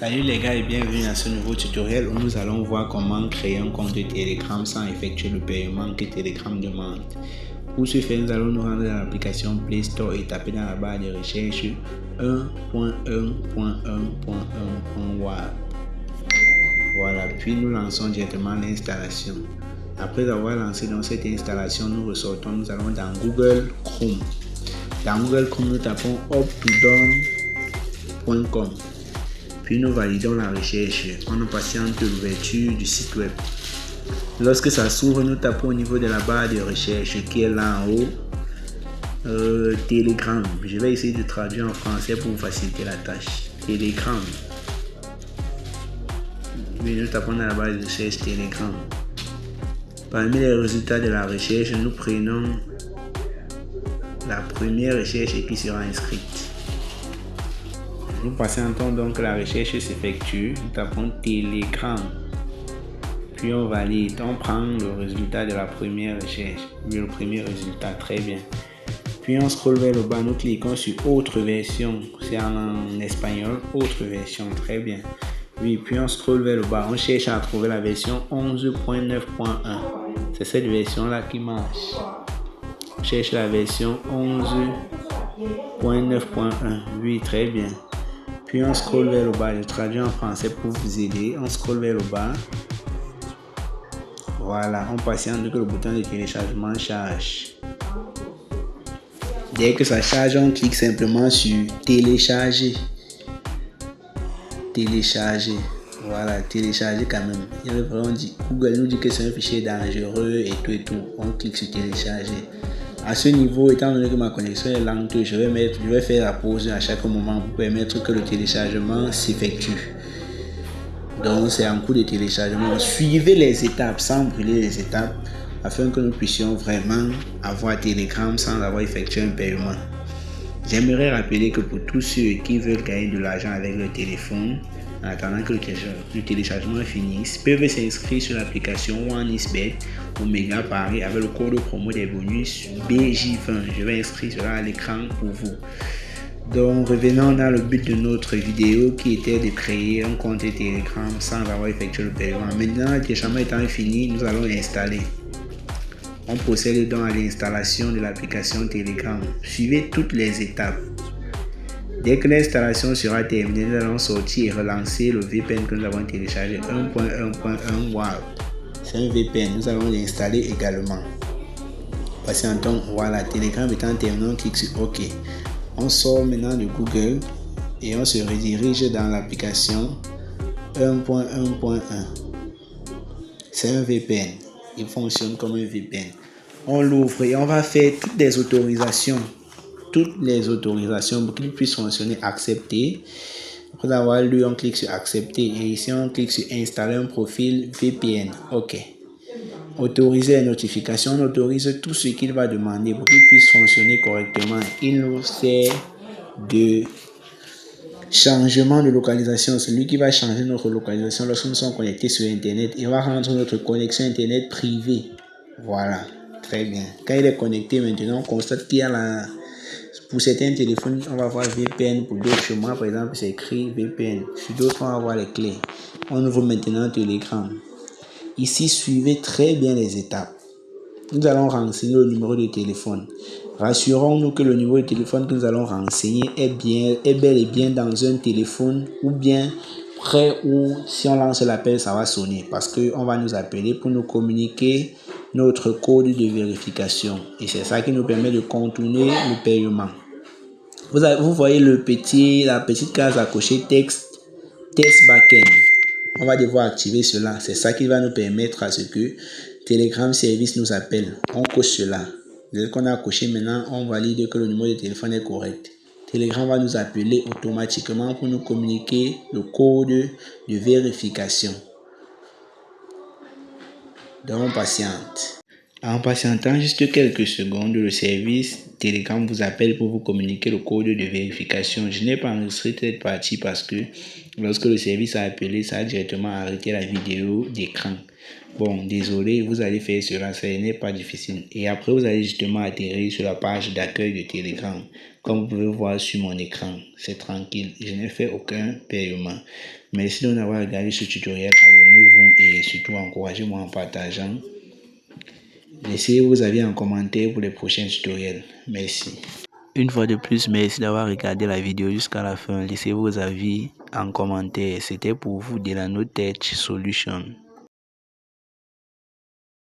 Salut les gars et bienvenue dans ce nouveau tutoriel où nous allons voir comment créer un compte de Telegram sans effectuer le paiement que Telegram demande. Pour ce faire, nous allons nous rendre dans l'application Play Store et taper dans la barre de recherche 1.1.1.1.1.web. Voilà, puis nous lançons directement l'installation. Après avoir lancé dans cette installation, nous ressortons, nous allons dans Google Chrome. Dans Google Chrome, nous tapons uptodon.com. Puis nous validons la recherche. On nous patiente l'ouverture du site web. Lorsque ça s'ouvre, nous tapons au niveau de la barre de recherche qui est là en haut. Telegram. Je vais essayer de traduire en français pour vous faciliter la tâche. Telegram. Puis nous tapons dans la barre de recherche Telegram. Parmi les résultats de la recherche, nous prenons la première recherche qui sera inscrite. Nous patientons donc que la recherche s'effectue. Nous tapons Telegram. Puis on valide. On prend le résultat de la première recherche. Le premier résultat, très bien. Puis on scrolle vers le bas. Nous cliquons sur autre version. C'est en espagnol. Autre version, très bien. Oui, puis on scrolle vers le bas. On cherche à trouver la version 11.9.1. C'est cette version-là qui marche. On cherche la version 11.9.1. Oui, très bien. Puis on scrolle vers le bas. Je traduis en français pour vous aider. On scrolle vers le bas. Voilà, on patiente que le bouton de téléchargement charge. Dès que ça charge, on clique simplement sur télécharger. Télécharger. Voilà, télécharger quand même. Google nous dit que c'est un fichier dangereux et tout. On clique sur télécharger. À ce niveau, étant donné que ma connexion est lente, je vais faire la pause à chaque moment pour permettre que le téléchargement s'effectue. Donc c'est en cours de téléchargement. Suivez les étapes sans brûler les étapes afin que nous puissions vraiment avoir Telegram sans avoir effectué un paiement. J'aimerais rappeler que pour tous ceux qui veulent gagner de l'argent avec le téléphone, en attendant que le téléchargement finisse, peuvent s'inscrire sur l'application OneXBet ou Mega Paris avec le code promo des bonus BJ20. Je vais inscrire cela à l'écran pour vous. Donc revenons dans le but de notre vidéo qui était de créer un compte Telegram sans avoir effectué le paiement. Maintenant, le téléchargement étant fini, nous allons l'installer. On procède donc à l'installation de l'application Telegram. Suivez toutes les étapes. Dès que l'installation sera terminée, nous allons sortir et relancer le VPN que nous avons téléchargé 1.1.1 Wow. C'est un VPN, nous allons l'installer également. Patientons, voilà, Telegram étant terminé, on clique sur OK. On sort maintenant de Google et on se redirige dans l'application 1.1.1. C'est un VPN. Il fonctionne comme un VPN. On l'ouvre et on va faire toutes les autorisations pour qu'il puisse fonctionner. Accepter. Après avoir lu, on clique sur accepter et ici on clique sur installer un profil VPN. OK. Autoriser les notifications. On autorise tout ce qu'il va demander pour qu'il puisse fonctionner correctement. Il nous sert de changement de localisation. Celui qui va changer notre localisation lorsque nous sommes connectés sur Internet, il va rendre notre connexion Internet privée. Voilà, très bien. Quand il est connecté maintenant, on constate qu'il y a pour certains téléphones, on va voir VPN. Pour d'autres, chez moi par exemple, c'est écrit VPN. Sur d'autres, on va voir les clés. On ouvre maintenant Telegram. Ici, suivez très bien les étapes. Nous allons renseigner le numéro de téléphone. Rassurons-nous que le numéro de téléphone que nous allons renseigner est bel et bien dans un téléphone ou bien près où si on lance l'appel, ça va sonner parce qu'on va nous appeler pour nous communiquer notre code de vérification. Et c'est ça qui nous permet de contourner le paiement. Vous voyez la petite case à cocher texte test backend. On va devoir activer cela. C'est ça qui va nous permettre à ce que Telegram Service nous appelle. On coche cela. Dès qu'on a coché maintenant, on valide que le numéro de téléphone est correct. Telegram va nous appeler automatiquement pour nous communiquer le code de vérification. Donc on patiente. En patientant juste quelques secondes, le service Telegram vous appelle pour vous communiquer le code de vérification. Je n'ai pas enregistré cette partie parce que lorsque le service a appelé, ça a directement arrêté la vidéo d'écran. Bon, désolé, vous allez faire cela, ce n'est pas difficile. Et après, vous allez justement atterrir sur la page d'accueil de Telegram. Comme vous pouvez voir sur mon écran, c'est tranquille. Je n'ai fait aucun paiement. Merci d'avoir regardé ce tutoriel. Abonnez-vous et surtout encouragez-moi en partageant. Laissez vos avis en commentaire pour les prochains tutoriels. Merci. Une fois de plus, merci d'avoir regardé la vidéo jusqu'à la fin. Laissez vos avis en commentaire. C'était pour vous Delano Tech Solution.